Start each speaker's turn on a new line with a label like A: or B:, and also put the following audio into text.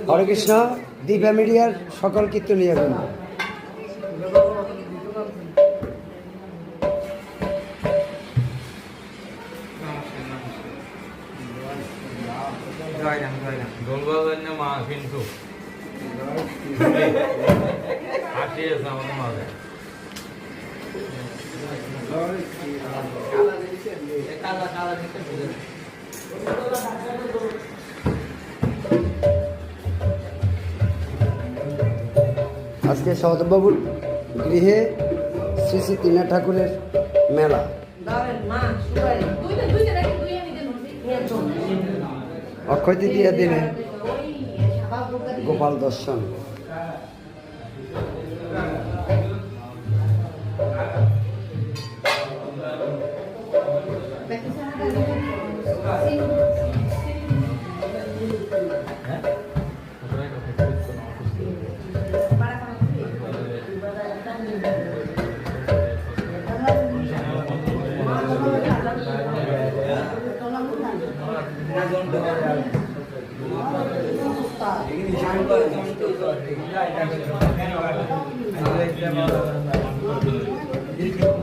A: হরে কৃষ্ণ। দিব্যা মিডিয়ার সকল কীর্তনীয় বৃন্দ,
B: মা কিন্তু আমাদের মাঝে
A: আজকে সহদেববাবুর গৃহে শ্রী শ্রী তিনা ঠাকুরের মেলা। অক্ষয় তৃতীয়া দিনে গোপাল দর্শন।
C: Ini